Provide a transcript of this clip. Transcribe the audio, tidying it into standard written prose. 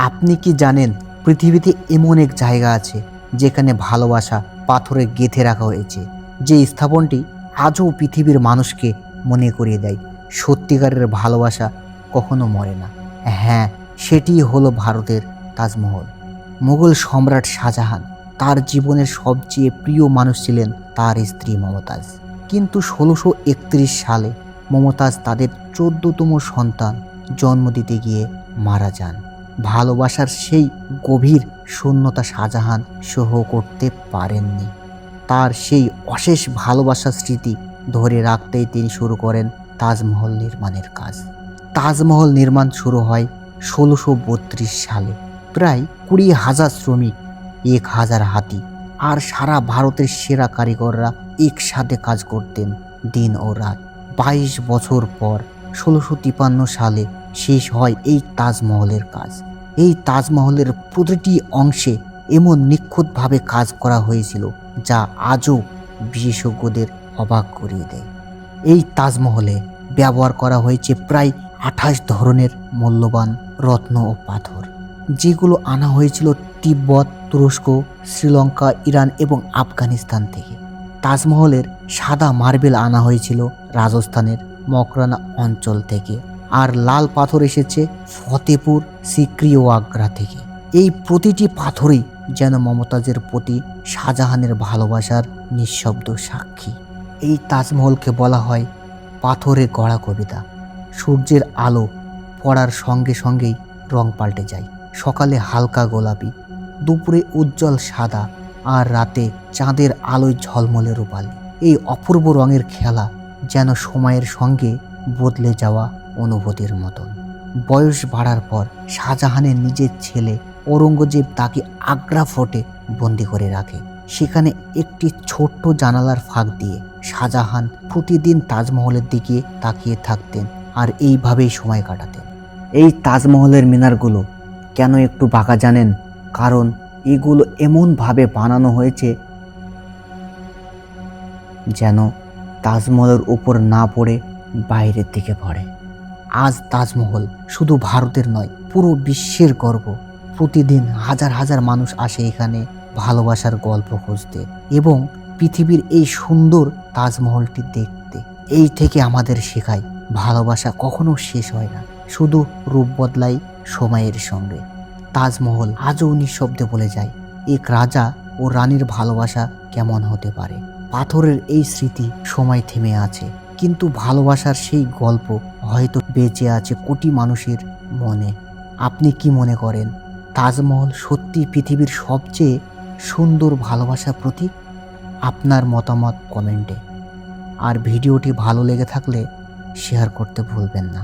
আপনি কি জানেন পৃথিবীতে এমন এক জায়গা আছে যেখানে ভালোবাসা পাথরে গেঁথে রাখা হয়েছে, যে স্থাপনটি আজও পৃথিবীর মানুষকে মনে করিয়ে দেয় সত্যিকারের ভালোবাসা কখনো মরে না। হ্যাঁ, সেটিই হলো ভারতের তাজমহল। মুঘল সম্রাট শাহজাহান তার জীবনের সবচেয়ে প্রিয় মানুষ ছিলেন তার স্ত্রী মমতাজ। কিন্তু 1631 সালে মমতাজ তাদের 14তম সন্তান জন্ম দিতে গিয়ে মারা যান। ভালোবাসার সেই গভীর শূন্যতা শাহজাহান সহ করতে পারেননি। তার সেই অশেষ ভালোবাসার স্মৃতি ধরে রাখতেই তিনি শুরু করেন তাজমহল নির্মাণের কাজ। তাজমহল নির্মাণ শুরু হয় 1632 সালে। প্রায় 20,000 শ্রমিক, 1,000 হাতি আর সারা ভারতের সেরা কারিগররা একসাথে কাজ করতেন দিন ও রাত। 22 বছর পর 1653 সালে শেষ হয় এই তাজমহলের কাজ। এই তাজমহলের প্রতিটি অংশে এমন নিখুঁতভাবে কাজ করা হয়েছিল যা আজও বিশেষজ্ঞদের অবাক করিয়ে দেয়। এই তাজমহলে ব্যবহার করা হয়েছে প্রায় 28 ধরনের মূল্যবান রত্ন ও পাথর, যেগুলো আনা হয়েছিল তিব্বত, তুরস্ক, শ্রীলঙ্কা, ইরান এবং আফগানিস্তান থেকে। তাজমহলের সাদা মার্বেল আনা হয়েছিল রাজস্থানের মকরানা অঞ্চল থেকে, আর লাল পাথর এসেছে ফতেপুর, সিক্রি ও আগ্রা থেকে। এই প্রতিটি পাথরই যেন মমতাজের প্রতি শাহজাহানের ভালোবাসার নিঃশব্দ সাক্ষী। এই তাজমহলকে বলা হয় পাথরে গড়া কবিতা। সূর্যের আলো পড়ার সঙ্গে সঙ্গেই রং পাল্টে যায়। সকালে হালকা গোলাপি, দুপুরে উজ্জ্বল সাদা, আর রাতে চাঁদের আলোয় ঝলমলে রূপালি। এই অপূর্ব রঙের খেলা যেন সময়ের সঙ্গে বদলে যাওয়া অনুভূতির মতন। বয়স বাড়ার পর শাহজাহানের নিজের ছেলে ঔরঙ্গজেব তাকে আগ্রা ফোর্টে বন্দি করে রাখে। সেখানে একটি ছোট্ট জানালার ফাঁক দিয়ে শাহজাহান প্রতিদিন তাজমহলের দিকে তাকিয়ে থাকতেন আর এইভাবেই সময় কাটাতেন। এই তাজমহলের মিনারগুলো কেন একটু বাঁকা জানেন? কারণ এগুলো এমনভাবে বানানো হয়েছে যেন তাজমহলের উপর না পড়ে বাইরের দিকে পড়ে। আজ তাজমহল শুধু ভারতের নয়, পুরো বিশ্বের গর্ব। প্রতিদিন হাজার হাজার মানুষ আসে এখানে ভালোবাসার গল্প খুঁজতে এবং পৃথিবীর এই সুন্দর তাজমহলটি দেখতে। এই থেকে আমাদের শেখায় ভালোবাসা কখনো শেষ হয় না, শুধু রূপ বদলায় সময়ের সঙ্গে। তাজমহল আজও নিঃশব্দে বলে যায় এক রাজা ও রানীর ভালোবাসা কেমন হতে পারে। পাথরের এই স্মৃতি সময় থেমে আছে, কিন্তু ভালোবাসার সেই গল্প হয়তো বেঁচে আছে কোটি মানুষের মনে। আপনি কি মনে করেন, তাজমহল সত্যি পৃথিবীর সবচেয়ে সুন্দর ভালোবাসার প্রতীক? আপনার মতামত কমেন্টে। আর ভিডিওটি ভালো লেগে থাকলে শেয়ার করতে ভুলবেন না।